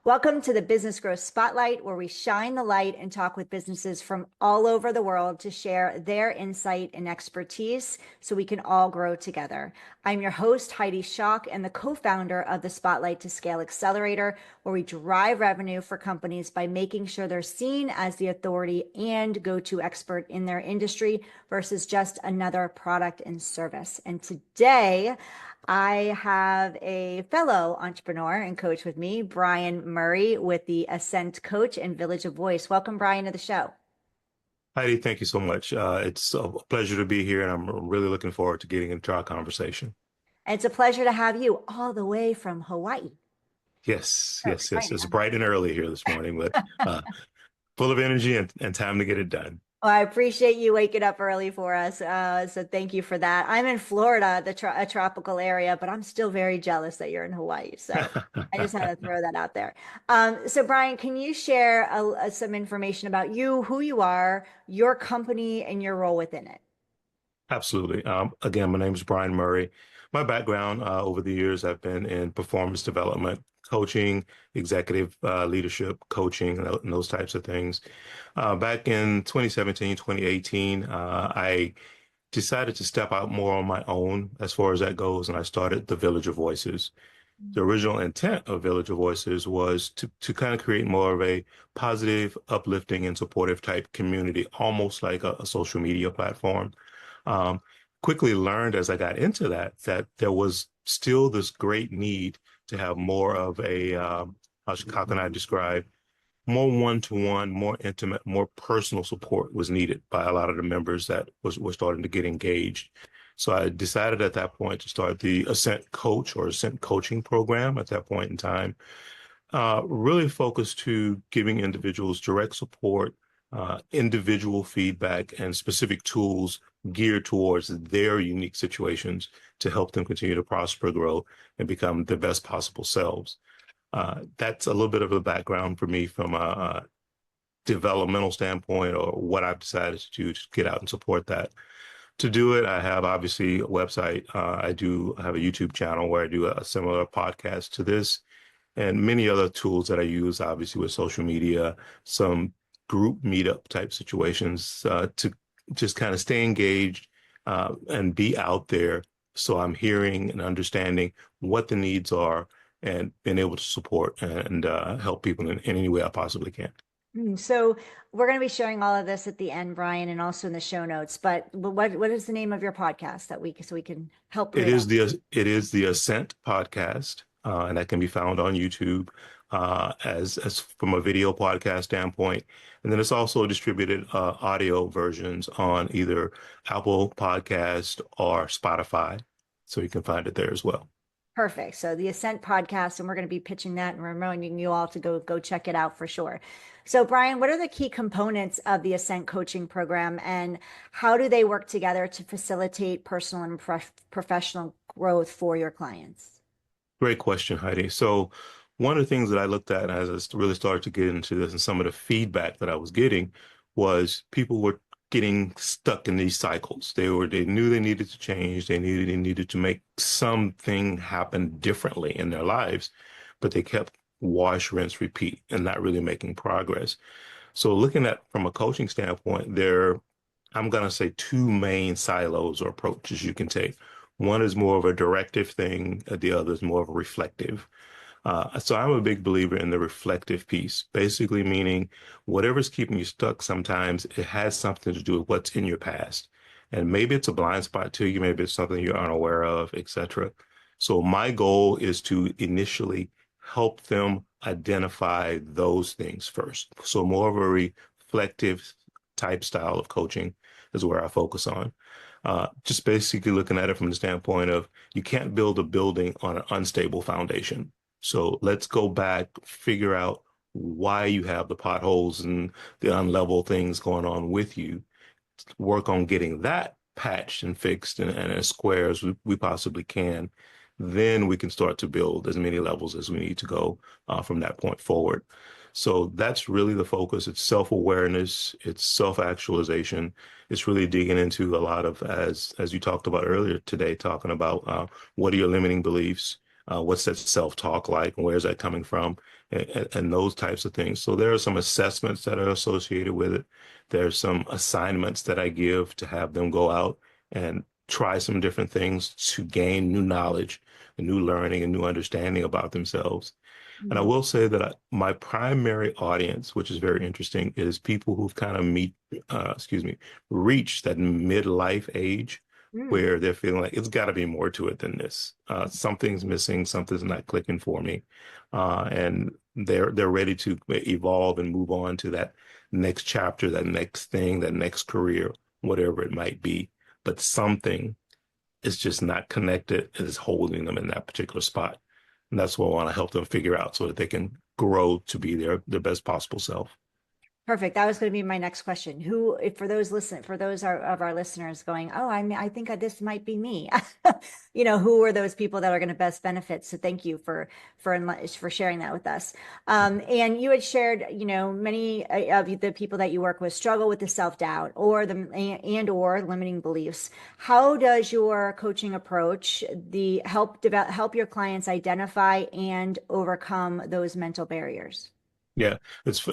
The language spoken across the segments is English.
Welcome to the Business Growth Spotlight, where we shine the light and talk with businesses from all over the world to share their insight and expertise so we can all grow together. I'm your host, Heidi Schock, and the co-founder of the Spotlight to Scale Accelerator, where we drive revenue for companies by making sure they're seen as the authority and go-to expert in their industry versus just another product and service. And today, I have a fellow entrepreneur and coach with me, Bryan Murray with the Ascent Coach and Village of Voice. Welcome, Bryan, to the show. Heidi, thank you so much. It's a pleasure to be here, and I'm really looking forward to getting into our conversation. And it's a pleasure to have you all the way from Hawaii. Yes, So yes, yes. excited. It's bright and early here this morning, but full of energy and time to get it done. Well, I appreciate you waking up early for us. So thank you for that. I'm in Florida, a tropical area, but I'm still very jealous that you're in Hawaii. So I just had to throw that out there. So Bryan, can you share some information about you, who you are, your company, and your role within it? Absolutely. Again, my name is Bryan Murray. My background over the years, I've been in performance development, coaching, executive leadership, coaching, and those types of things. Back in 2017, 2018, I decided to step out more on my own as far as that goes, and I started the Village of Voices. The original intent of Village of Voices was to kind of create more of a positive, uplifting, and supportive type community, almost like a social media platform. Um, Quickly learned as I got into that there was still this great need to have more of a how can I describe, more one-to-one, more intimate, more personal support was needed by a lot of the members that were starting to get engaged. So I decided at that point to start the Ascent Coach or Ascent Coaching program at that point in time, really focused to giving individuals direct support, individual feedback, and specific tools geared towards their unique situations to help them continue to prosper, grow, and become the best possible selves. That's a little bit of a background for me from a developmental standpoint or what I've decided to do to get out and support that. To do it, I have obviously a website. I do have a YouTube channel where I do a similar podcast to this and many other tools that I use, obviously with social media, some group meetup type situations to just kind of stay engaged and be out there. So I'm hearing and understanding what the needs are and being able to support and help people in any way I possibly can. So we're going to be showing all of this at the end, Bryan, and also in the show notes. But what is the name of your podcast so we can help It promote? is the Ascent podcast, and that can be found on YouTube as from a video podcast standpoint, and then it's also distributed audio versions on either Apple Podcast or Spotify, so you can find it there as well. Perfect. So the Ascent podcast, and we're going to be pitching that and reminding you all to go check it out for sure. So Bryan, what are the key components of the Ascent coaching program and how do they work together to facilitate personal and professional growth for your clients? Great question, Heidi. So one of the things that I looked at as I really started to get into this and some of the feedback that I was getting was people were getting stuck in these cycles. They knew they needed to change. They needed to make something happen differently in their lives, but they kept wash, rinse, repeat and not really making progress. So looking at from a coaching standpoint, I'm going to say two main silos or approaches you can take. One is more of a directive thing, the other is more of a reflective. So I'm a big believer in the reflective piece, basically meaning whatever's keeping you stuck, sometimes it has something to do with what's in your past. And maybe it's a blind spot to you, maybe it's something you're unaware of, etc. So my goal is to initially help them identify those things first. So more of a reflective type style of coaching is where I focus on. Just basically looking at it from the standpoint of you can't build a building on an unstable foundation. So let's go back, figure out why you have the potholes and the unlevel things going on with you. Work on getting that patched and fixed and as square as we possibly can. Then we can start to build as many levels as we need to go from that point forward. So that's really the focus. It's self-awareness, it's self-actualization. It's really digging into a lot of, as you talked about earlier today, talking about what are your limiting beliefs? What's that self-talk like, and where's that coming from, and those types of things. So there are some assessments that are associated with it. There's some assignments that I give to have them go out and try some different things to gain new knowledge, and new learning, and new understanding about themselves. And I Mm, will say that my primary audience, which is very interesting, is people who've kind of reached that midlife age mm. where they're feeling like it's got to be more to it than this. Something's missing, something's not clicking for me, and they're ready to evolve and move on to that next chapter, that next thing, that next career, whatever it might be. But something is just not connected and is holding them in that particular spot. And that's what I want to help them figure out so that they can grow to be their best possible self. Perfect. That was going to be my next question. Who, if for those of our listeners going, oh, I think this might be me. Who are those people that are going to best benefit? So thank you for sharing that with us. And you had shared, many of the people that you work with struggle with the self-doubt or limiting beliefs. How does your coaching approach help your clients identify and overcome those mental barriers? Yeah, it's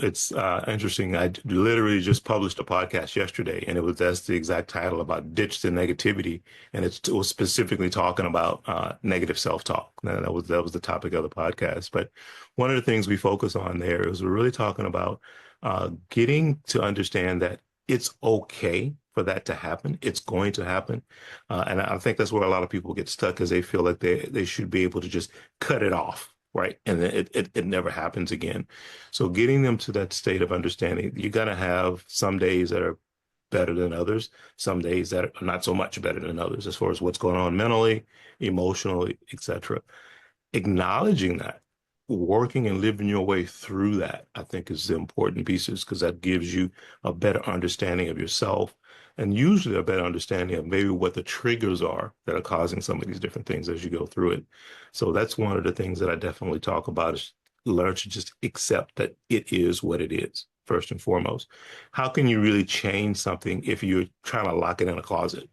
interesting. I literally just published a podcast yesterday, and that's the exact title, about ditch the negativity, and it was specifically talking about negative self-talk. That was the topic of the podcast. But one of the things we focus on there is we're really talking about getting to understand that it's okay for that to happen. It's going to happen, and I think that's where a lot of people get stuck, is they feel like they should be able to just cut it off. Right. And then it never happens again. So getting them to that state of understanding, you're going to have some days that are better than others, some days that are not so much better than others as far as what's going on mentally, emotionally, etc. Acknowledging that, working and living your way through that, I think is the important pieces, because that gives you a better understanding of yourself, and usually a better understanding of maybe what the triggers are that are causing some of these different things as you go through it. So that's one of the things that I definitely talk about, is learn to just accept that it is what it is, first and foremost. How can you really change something if you're trying to lock it in a closet?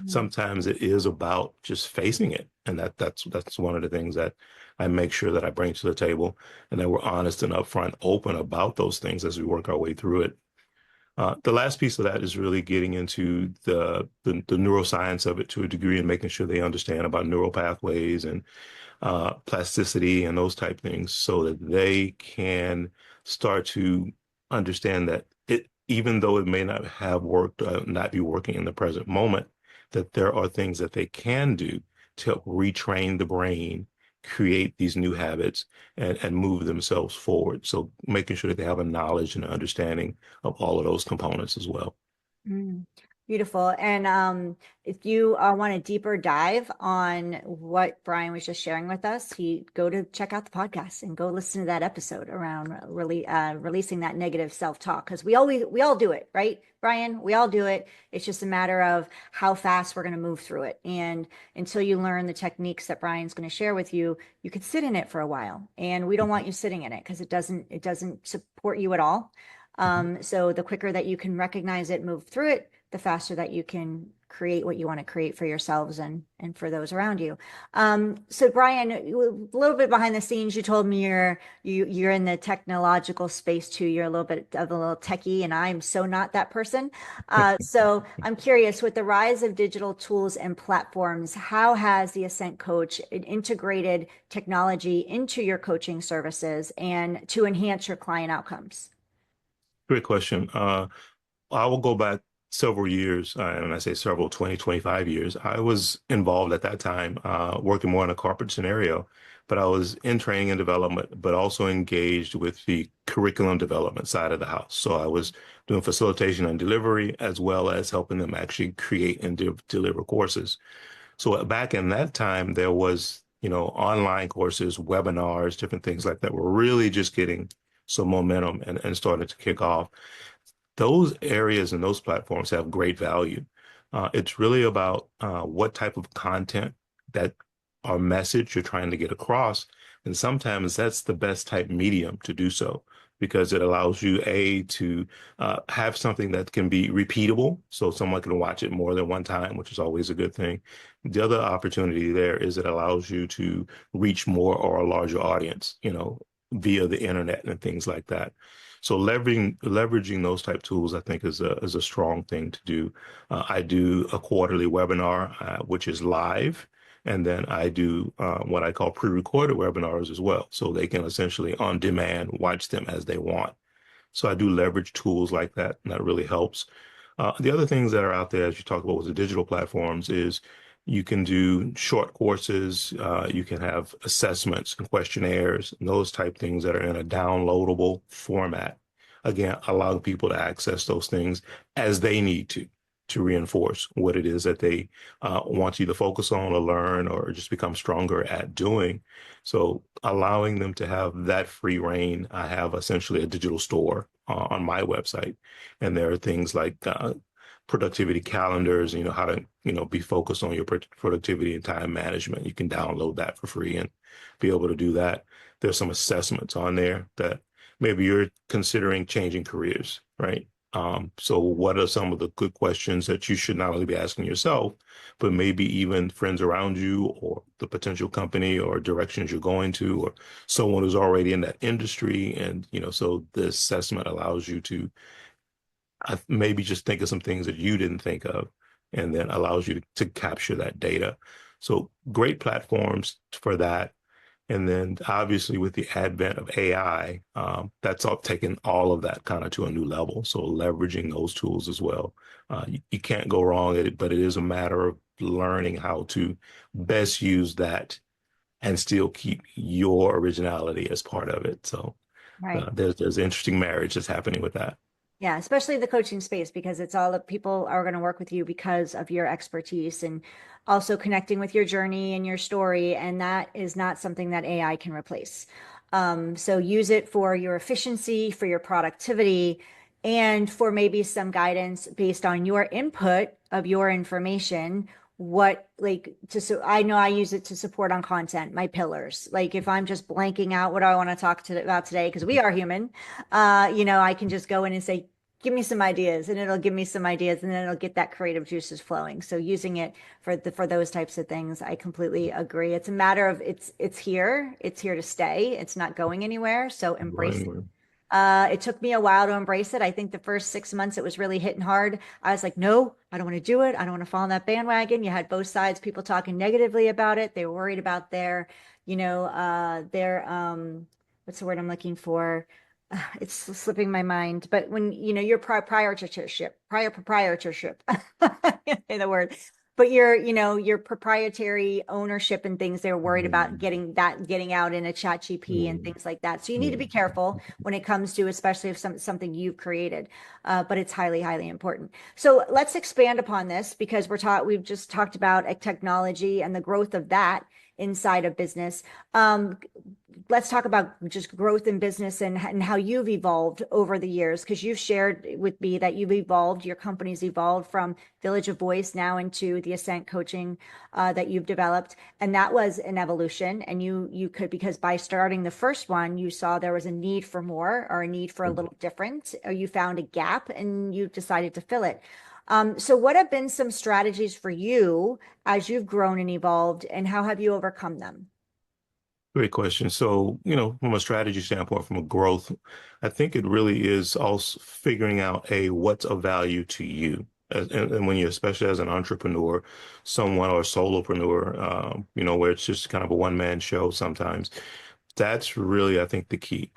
Sometimes it is about just facing it. And that's one of the things that I make sure that I bring to the table, and that we're honest and upfront, open about those things as we work our way through it. The last piece of that is really getting into the neuroscience of it to a degree, and making sure they understand about neural pathways and plasticity and those type things, so that they can start to understand that even though it may not have worked, not be working in the present moment, that there are things that they can do to help retrain the brain, create these new habits, and move themselves forward. So making sure that they have a knowledge and an understanding of all of those components as well. Mm, beautiful. And if you want a deeper dive on what Bryan was just sharing with us, go to check out the podcast and go listen to that episode around releasing that negative self-talk, because we all do it, right, Bryan? We all do it. It's just a matter of how fast we're going to move through it. And until you learn the techniques that Bryan's going to share with you, you could sit in it for a while. And we don't want you sitting in it, because it doesn't support you at all. So the quicker that you can recognize it, move through it, the faster that you can create what you want to create for yourselves and for those around you. So Bryan, a little bit behind the scenes, you told me you're in the technological space too. You're a little bit of a little techie, and I'm so not that person. So I'm curious, with the rise of digital tools and platforms, how has the Ascent Coach integrated technology into your coaching services and to enhance your client outcomes? Great question. I will go back several years, and I say several, 20, 25 years. I was involved at that time, working more in a corporate scenario, but I was in training and development, but also engaged with the curriculum development side of the house. So I was doing facilitation and delivery, as well as helping them actually create and deliver courses. So back in that time, there was, online courses, webinars, different things like that were really just getting some momentum and started to kick off. Those areas and those platforms have great value. It's really about what type of content that or message you're trying to get across. And sometimes that's the best type medium to do so. because it allows you to have something that can be repeatable, so someone can watch it more than one time, which is always a good thing. The other opportunity there is it allows you to reach more or a larger audience, via the internet and things like that. So leveraging those type tools, I think, is a strong thing to do. I do a quarterly webinar, which is live. And then I do what I call pre-recorded webinars as well. So they can essentially on demand watch them as they want. So I do leverage tools like that, and that really helps. The other things that are out there, as you talk about with the digital platforms, is you can do short courses, you can have assessments and questionnaires, and those type things that are in a downloadable format. Again, allowing people to access those things as they need to reinforce what it is that they want you to focus on or learn or just become stronger at doing. So allowing them to have that free reign. I have essentially a digital store on my website, and there are things like productivity calendars, how to, be focused on your productivity and time management. You can download that for free and be able to do that. There's some assessments on there that maybe you're considering changing careers, right? So what are some of the good questions that you should not only be asking yourself, but maybe even friends around you or the potential company or directions you're going to, or someone who's already in that industry. And, so the assessment allows you to maybe just think of some things that you didn't think of, and then allows you to capture that data. So great platforms for that. And then obviously with the advent of AI, that's all taken all of that kind of to a new level. So leveraging those tools as well. You can't go wrong at it, but it is a matter of learning how to best use that and still keep your originality as part of it. So Right. there's an interesting marriage that's happening with that. Yeah, especially the coaching space, because it's all that people are going to work with you because of your expertise and also connecting with your journey and your story. And that is not something that AI can replace. So use it for your efficiency, for your productivity, and for maybe some guidance based on your input of your information. What like to so I know I use it to support on content, my pillars. Like if I'm just blanking out what do I want to talk to about today, because we are human, I can just go in and say, give me some ideas, and it'll give me some ideas, and then it'll get that creative juices flowing. So using it for those types of things, I completely agree. It's a matter of it's here to stay. It's not going anywhere. So embrace it. Right. It took me a while to embrace it. I think the first 6 months it was really hitting hard. I was like, no, I don't want to do it. I don't want to fall on that bandwagon. You had both sides, people talking negatively about it. They were worried about what's the word I'm looking for? It's slipping my mind. But when your prior proprietorship, say the word, but your proprietary ownership and things, they're worried about Mm, getting out in a chat GP and mm, things like that. So you need to be mm. careful when it comes to, especially if something you've created. But it's highly, highly important. So let's expand upon this because we've just talked about technology and the growth of that inside of business. Let's talk about just growth in business and how you've evolved over the years, because you've shared with me that your company's evolved from Village of Voice now into the Ascent Coaching that you've developed. And that was an evolution. And you could, because by starting the first one, you saw there was a need for more or a need for a little different, or you found a gap and you decided to fill it. So what have been some strategies for you as you've grown and evolved, and how have you overcome them? Great question. So, from a strategy standpoint, from a growth, I think it really is also figuring out what's of value to you. And when you're, especially as an entrepreneur, someone or a solopreneur, where it's just kind of a one-man show sometimes, that's really, I think, the key.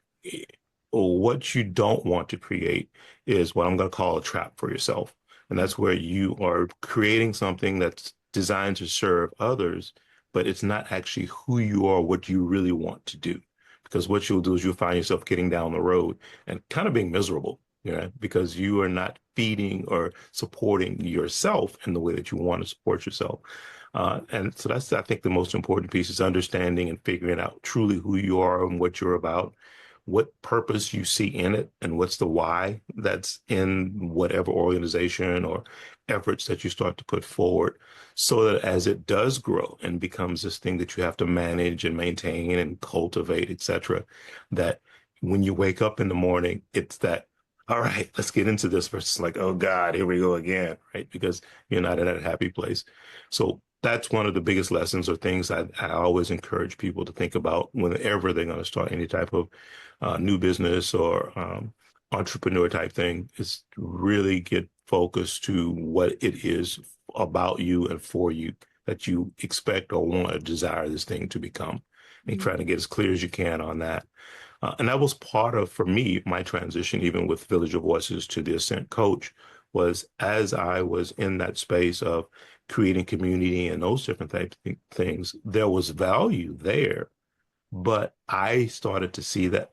What you don't want to create is what I'm going to call a trap for yourself. And that's where you are creating something that's designed to serve others, but it's not actually who you are, what you really want to do. Because what you'll do is you'll find yourself getting down the road and kind of being miserable, because you are not feeding or supporting yourself in the way that you want to support yourself. And so that's, I think, the most important piece is understanding and figuring out truly who you are and what you're about, what purpose you see in it, and what's the why that's in whatever organization or efforts that you start to put forward, so that as it does grow and becomes this thing that you have to manage and maintain and cultivate, etc., that when you wake up in the morning, it's that, all right, let's get into this versus like, oh God, here we go again, right? Because you're not in that happy place. So that's one of the biggest lessons or things I always encourage people to think about whenever they're going to start any type of new business or entrepreneur type thing is really get focused to what it is about you and for you that you expect or want or desire this thing to become and trying to get as clear as you can on that. And that was part of, for me, my transition, even with Village of Voices to the Ascent Coach, was as I was in that space of creating community and those different types of things, there was value there. But I started to see that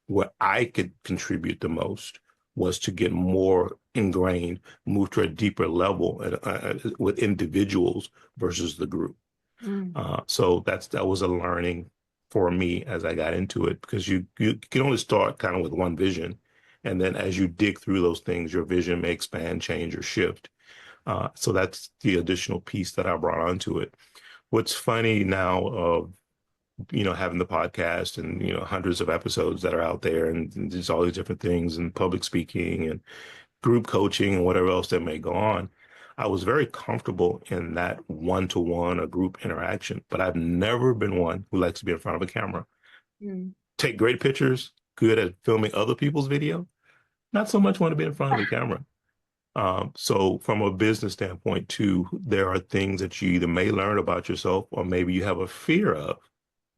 where I could contribute the most was to get more ingrained, move to a deeper level with individuals versus the group. Mm. So that was a learning for me as I got into it because you can only start kind of with one vision, and then as you dig through those things, your vision may expand, change, or shift. So that's the additional piece that I brought onto it. What's funny now of having the podcast and hundreds of episodes that are out there, and there's all these different things and public speaking and group coaching and whatever else that may go on. I was very comfortable in that one-to-one or group interaction, but I've never been one who likes to be in front of a camera. Mm. Take great pictures, good at filming other people's video, not so much want to be in front of a camera. So from a business standpoint too, there are things that you either may learn about yourself or maybe you have a fear of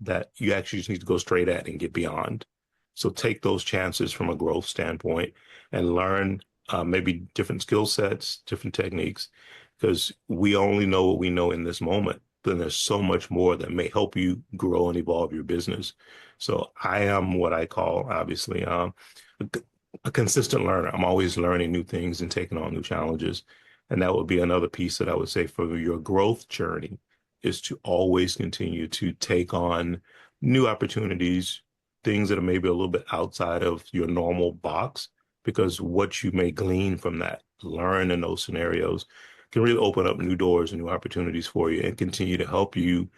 that you actually just need to go straight at and get beyond. So take those chances from a growth standpoint and learn maybe different skill sets, different techniques, because we only know what we know in this moment. Then there's so much more that may help you grow and evolve your business. So I am what I call, obviously, a consistent learner. I'm always learning new things and taking on new challenges. And that would be another piece that I would say for your growth journey is to always continue to take on new opportunities, things that are maybe a little bit outside of your normal box, because what you may glean from that, learn in those scenarios, can really open up new doors and new opportunities for you and continue to help you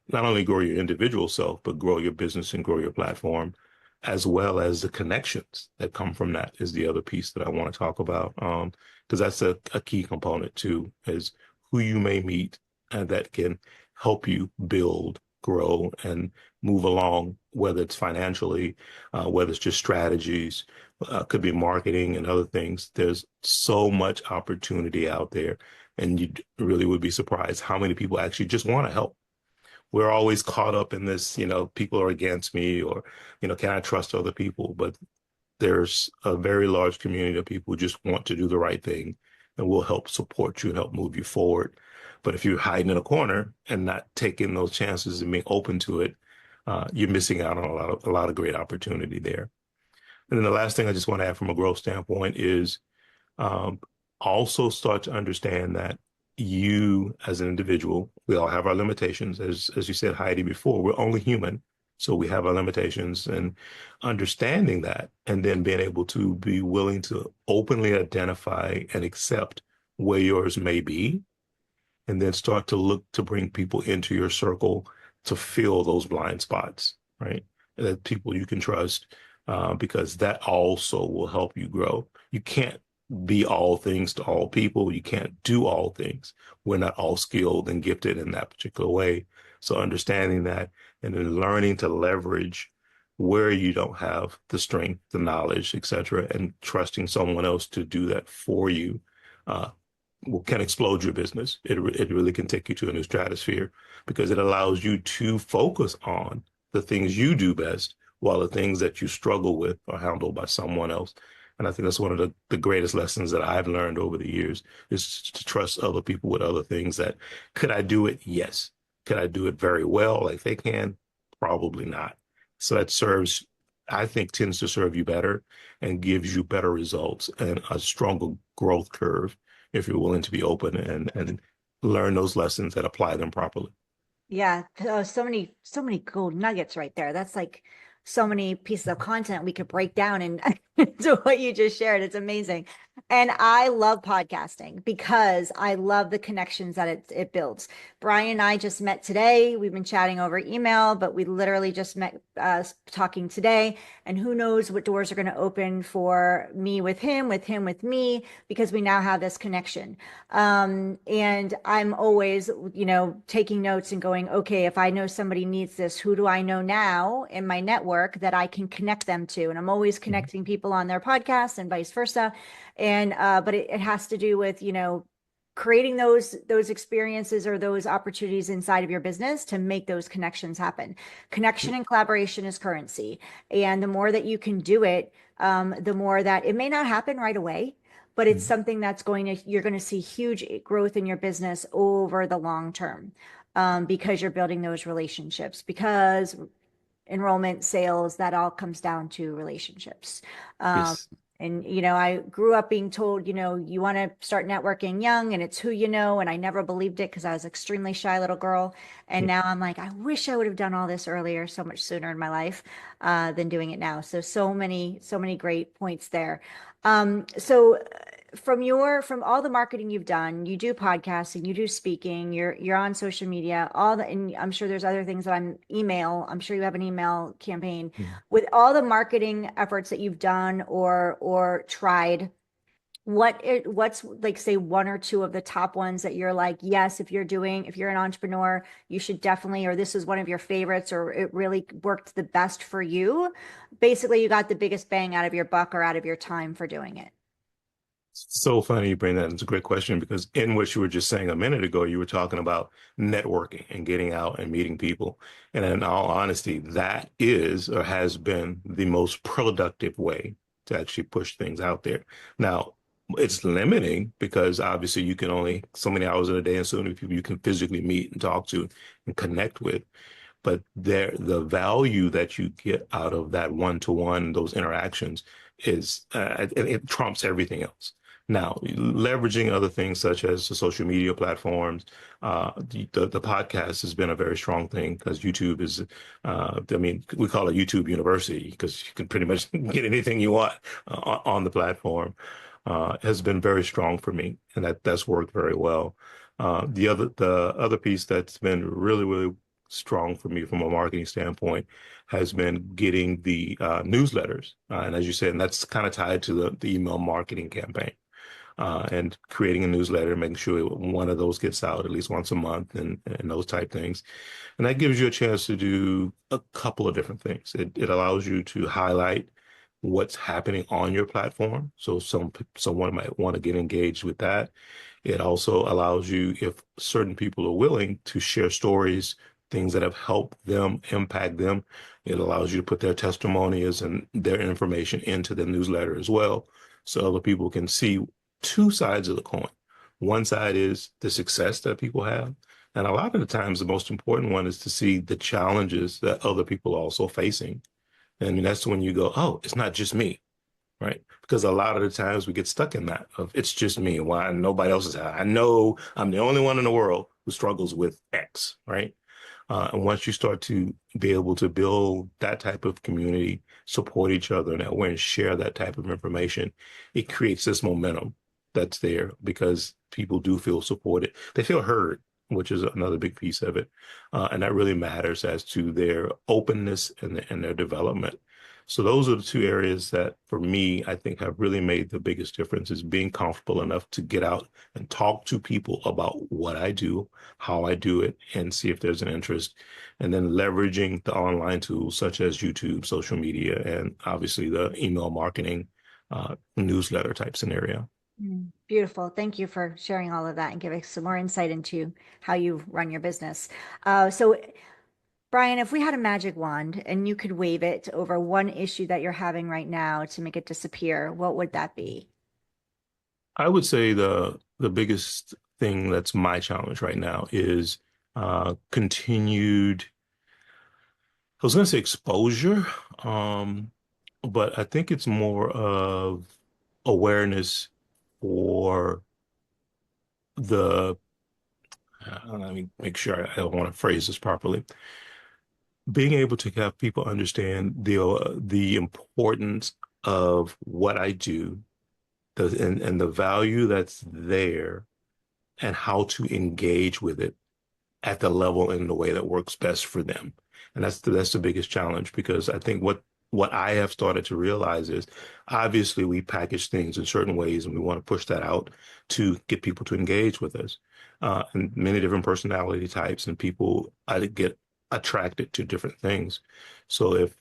not only grow your individual self, but grow your business and grow your platform, as well as the connections that come from that is the other piece that I want to talk about. Because that's a key component too, is who you may meet and that can help you build, grow, and move along, whether it's financially, whether it's just strategies, could be marketing and other things. There's so much opportunity out there, and you really would be surprised how many people actually just want to help. We're always caught up in this, people are against me or, can I trust other people? But there's a very large community of people who just want to do the right thing and will help support you and help move you forward. But if you're hiding in a corner and not taking those chances and being open to it, you're missing out on a lot of great opportunity there. And then the last thing I just want to add from a growth standpoint is um, also start to understand that you as an individual, we all have our limitations. As you said, Heidi, before, we're only human. So we have our limitations and understanding that and then being able to be willing to openly identify and accept where yours may be and then start to look to bring people into your circle to fill those blind spots, right? And that people you can trust, because that also will help you grow. You can't be all things to all people. You can't do all things. We're not all skilled and gifted in that particular way. So understanding that and then learning to leverage where you don't have the strength, the knowledge, etc., and trusting someone else to do that for you uh, can explode your business. It really can take you to a new stratosphere because it allows you to focus on the things you do best while the things that you struggle with are handled by someone else. And I think that's one of the greatest lessons that I've learned over the years is to trust other people with other things that could I do it? Yes. Could I do it very well like they can? Probably not. So that serves, I think, tends to serve you better and gives you better results and a stronger growth curve if you're willing to be open and learn those lessons and apply them properly. Yeah, so many gold nuggets right there. That's like so many pieces of content we could break down and to what you just shared. It's amazing. And I love podcasting because I love the connections that it builds. Brian and I just met today. We've been chatting over email, but we literally just met talking today. And who knows what doors are going to open for me with him with me, because we now have this connection. And I'm always, taking notes and going, okay, if I know somebody needs this, who do I know now in my network that I can connect them to? And I'm always Mhm. connecting people on their podcasts and vice versa. And but it has to do with, creating those experiences or those opportunities inside of your business to make those connections happen. Connection and collaboration is currency. And the more that you can do it, the more that it may not happen right away, but it's Mhm. something you're going to see huge growth in your business over the long term, because you're building those relationships, because enrollment, sales, that all comes down to relationships. Um, Yes. and, I grew up being told, you want to start networking young and it's who you know. And I never believed it because I was an extremely shy little girl. And Yeah. now I'm like, I wish I would have done all this earlier, so much sooner in my life, than doing it now. So many great points there. So from all the marketing you've done, you do podcasting, you do speaking, you're on social media, and I'm sure there's other things that I'm sure you have an email campaign. Mhm. With all the marketing efforts that you've done or tried, what's like, say, one or two of the top ones that you're like, yes, if you're an entrepreneur, you should definitely, or this is one of your favorites, or it really worked the best for you. Basically, you got the biggest bang out of your buck or out of your time for doing it. So funny you bring that. It's a great question because in what you were just saying a minute ago, you were talking about networking and getting out and meeting people. And in all honesty, that is or has been the most productive way to actually push things out there. Now, it's limiting because obviously you can only so many hours in a day and so many people you can physically meet and talk to and connect with. But the value that you get out of that one-to-one, those interactions is it trumps everything else. Now, leveraging other things such as the social media platforms, the podcast has been a very strong thing because YouTube is, I mean, we call it YouTube University because you can pretty much get anything you want on the platform. Has been very strong for me, and that's worked very well. The other piece that's been really strong for me from a marketing standpoint has been getting the newsletters. And as you said, and that's kind of tied to the email marketing campaign and creating a newsletter, making sure one of those gets out at least once a month and those type things. And that gives you a chance to do a couple of different things. It allows you to highlight what's happening on your platform. So someone might want to get engaged with that. It also allows you, if certain people are willing, to share stories, things that have helped them, impact them. It allows you to put their testimonials and their information into the newsletter as well, so other people can see two sides of the coin. One side is the success that people have, and a lot of the times the most important one is to see the challenges that other people are also facing. And that's when you go, oh, it's not just me, right? Because a lot of the times we get stuck in that of it's just me. Why nobody else is. I know I'm the only one in the world who struggles with X, right? And once you start to be able to build that type of community, support each other in that way, and share that type of information, it creates this momentum that's there because people do feel supported. They feel heard, which is another big piece of it. And that really matters as to their openness and their development. So those are the two areas that, for me, I think have really made the biggest difference is being comfortable enough to get out and talk to people about what I do, how I do it, and see if there's an interest. And then leveraging the online tools such as YouTube, social media, and obviously the email marketing, newsletter type scenario. Beautiful. Thank you for sharing all of that and giving some more insight into how you run your business. So, Brian, if we had a magic wand and you could wave it over one issue that you're having right now to make it disappear, what would that be? I would say the biggest thing that's my challenge right now is continued, I was going to say exposure, um, but I think it's more of awareness for the, let me make sure I want to phrase this properly. Being able to have people understand the importance of what I do, and the value that's there, and how to engage with it at the level and the way that works best for them. And that's the biggest challenge, because I think what I have started to realize is obviously we package things in certain ways and we want to push that out to get people to engage with us. And many different personality types and people I get attracted to different things. So if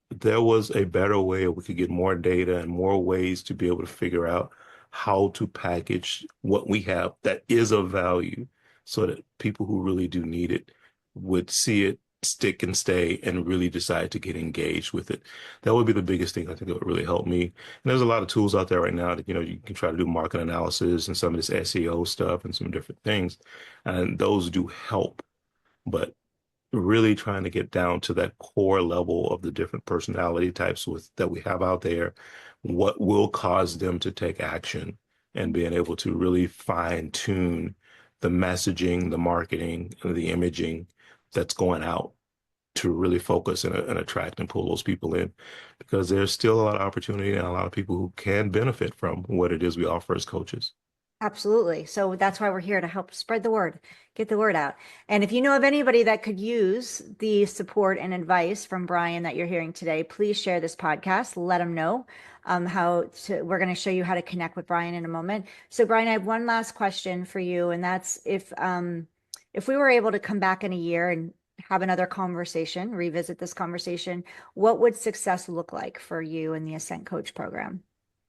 there was a better way, we could get more data and more ways to be able to figure out how to package what we have that is of value, so that people who really do need it would see it, stick and stay, and really decide to get engaged with it. That would be the biggest thing I think that would really help me. And there's a lot of tools out there right now that, you can try to do market analysis and some of this SEO stuff and some different things. And those do help. But really trying to get down to that core level of the different personality types that we have out there, what will cause them to take action, and being able to really fine tune the messaging, the marketing, and the imaging that's going out to really focus and attract and pull those people in, because there's still a lot of opportunity and a lot of people who can benefit from what it is we offer as coaches. Absolutely. So that's why we're here to help spread the word, get the word out. And if you know of anybody that could use the support and advice from Bryan that you're hearing today, please share this podcast. Let them know we're going to show you how to connect with Bryan in a moment. So Bryan, I have one last question for you, and that's if we were able to come back in a year and have another conversation, revisit this conversation, what would success look like for you in the Ascent Coach program?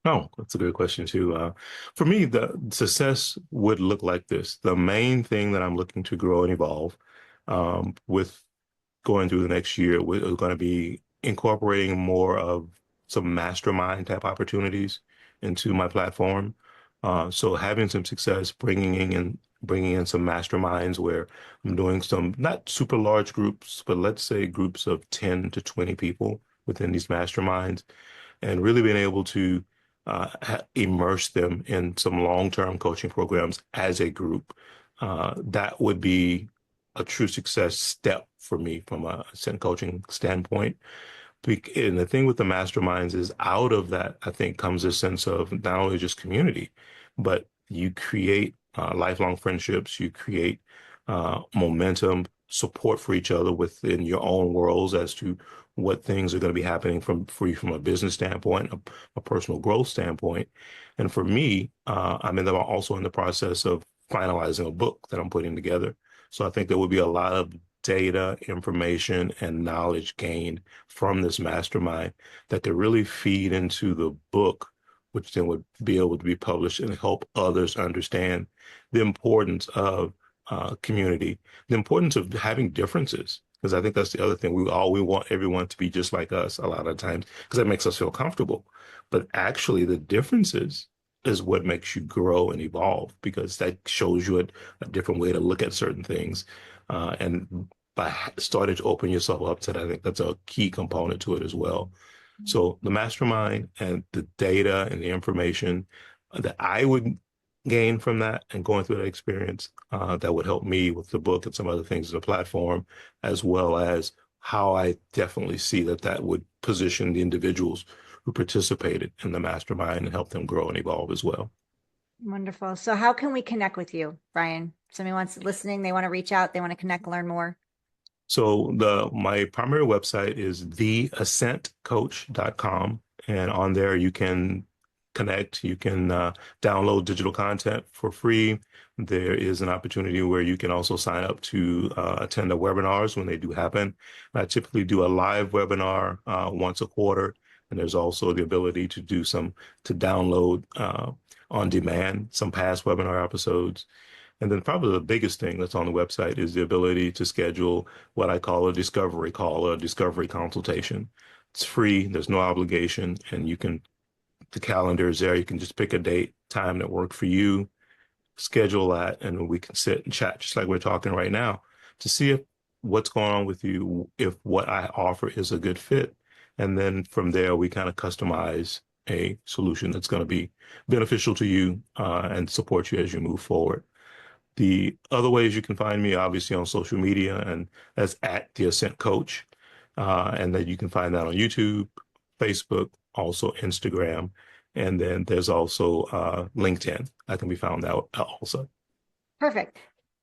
Oh, that's a good question too. For me, the success would look like this. The main thing that I'm looking to grow and evolve with going through the next year is going to be incorporating more of some mastermind type opportunities into my platform. So having some success bringing in some masterminds where I'm doing some not super large groups, but let's say groups of 10 to 20 people within these masterminds, and really being able to immerse them in some long-term coaching programs as a group. That would be a true success step for me from a Ascent coaching standpoint. And the thing with the masterminds is, out of that, I think, comes a sense of not only just community, but you create lifelong friendships, you create momentum, support for each other within your own worlds as to what things are going to be happening for you from a business standpoint, a personal growth standpoint. And for me, also in the process of finalizing a book that I'm putting together. So I think there would be a lot of data, information, and knowledge gained from this mastermind that could really feed into the book, which then would be able to be published and help others understand the importance of community, the importance of having differences. Because I think that's the other thing. We want everyone to be just like us a lot of times, because that makes us feel comfortable. But actually, the differences is what makes you grow and evolve, because that shows you a different way to look at certain things. And by starting to open yourself up to that, I think that's a key component to it as well. So the mastermind and the data and the information that I would gain from that and going through that experience, that would help me with the book and some other things in the platform, as well as how I definitely see that would position the individuals who participated in the mastermind and help them grow and evolve as well. Wonderful. So how can we connect with you, Bryan? Somebody wants listening, they want to reach out, they want to connect, learn more. So my primary website is theascentcoach.com, and on there you can connect, you can download digital content for free. There is an opportunity where you can also sign up to attend the webinars when they do happen. I typically do a live webinar once a quarter, and there's also the ability to download on demand some past webinar episodes. And then probably the biggest thing that's on the website is the ability to schedule what I call a discovery call or a discovery consultation. It's free, there's no obligation, and the calendar is there. You can just pick a date, time that worked for you, schedule that, and we can sit and chat just like we're talking right now to see if what's going on with you, if what I offer is a good fit. And then from there, we kind of customize a solution that's going to be beneficial to you and support you as you move forward. The other ways you can find me, obviously, on social media, and that's at the Ascent Coach. And then you can find that on YouTube, Facebook, also Instagram, and then there's also LinkedIn. I can be found out also. Perfect.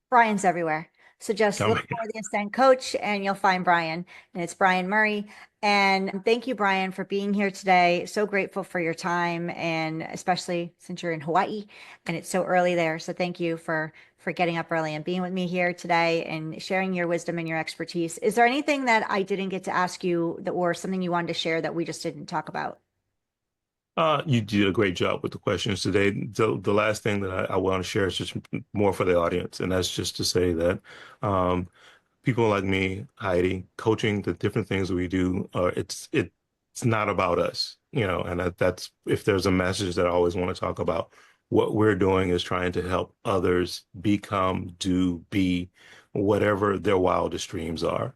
Bryan's everywhere. So just Um, look for the Ascent Coach and you'll find Bryan. And it's Bryan Murray. And thank you, Bryan, for being here today. So grateful for your time, and especially since you're in Hawaii and it's so early there. So thank you for getting up early and being with me here today and sharing your wisdom and your expertise. Is there anything that I didn't get to ask you that, or something you wanted to share that we just didn't talk about? You did a great job with the questions today. The last thing that I want to share is just more for the audience, and that's just to say that um, people like me, Heidi, coaching the different things that we do, it's not about us, and that's if there's a message that I always want to talk about. What we're doing is trying to help others become, do, be whatever their wildest dreams are.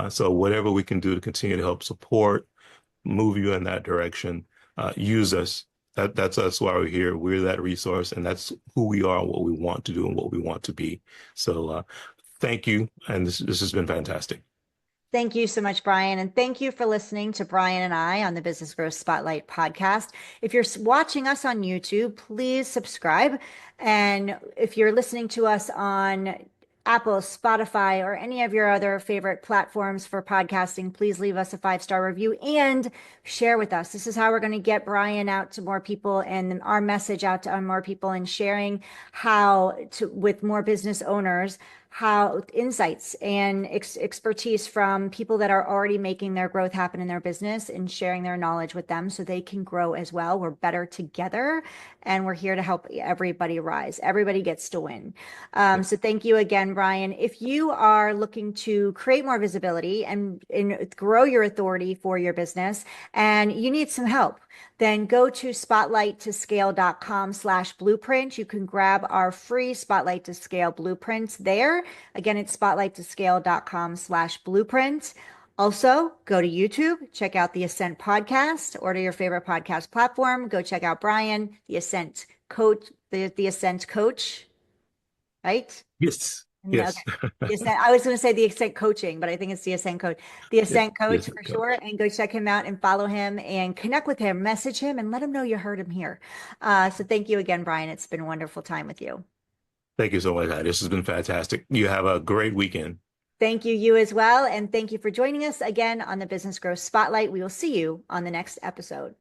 So whatever we can do to continue to help support, move you in that direction, use us. That's us why we're here. We're that resource, and that's who we are, what we want to do, and what we want to be. So thank you, and this has been fantastic. Thank you so much, Bryan. And thank you for listening to Bryan and I on the Business Growth Spotlight podcast. If you're watching us on YouTube, please subscribe. And if you're listening to us on Apple, Spotify, or any of your other favorite platforms for podcasting, please leave us a 5-star review and share with us. This is how we're going to get Bryan out to more people and our message out to more people, and sharing how to, with more business owners, how insights and expertise from people that are already making their growth happen in their business, and sharing their knowledge with them so they can grow as well. We're better together, and we're here to help everybody rise. Everybody gets to win. So thank you again, Bryan. If you are looking to create more visibility and grow your authority for your business and you need some help, then go to spotlighttoscale.com/blueprint. You can grab our free Spotlight to Scale blueprints there. Again, it's spotlighttoscale.com/blueprint. Also, go to YouTube, check out the Ascent podcast, or to your favorite podcast platform. Go check out Bryan, the Ascent Coach, the Ascent Coach, right? Yes, Okay. yes, The Ascent, I was going to say the Ascent Coaching, but I think it's the Ascent Coach. The yes, Ascent Coach yes, for sure. coach. And go check him out and follow him and connect with him, message him, and let him know you heard him here. So thank you again, Bryan. It's been a wonderful time with you. Thank you so much, Heidi. This has been fantastic. You have a great weekend. Thank you, you as well. And thank you for joining us again on the Business Growth Spotlight. We will see you on the next episode.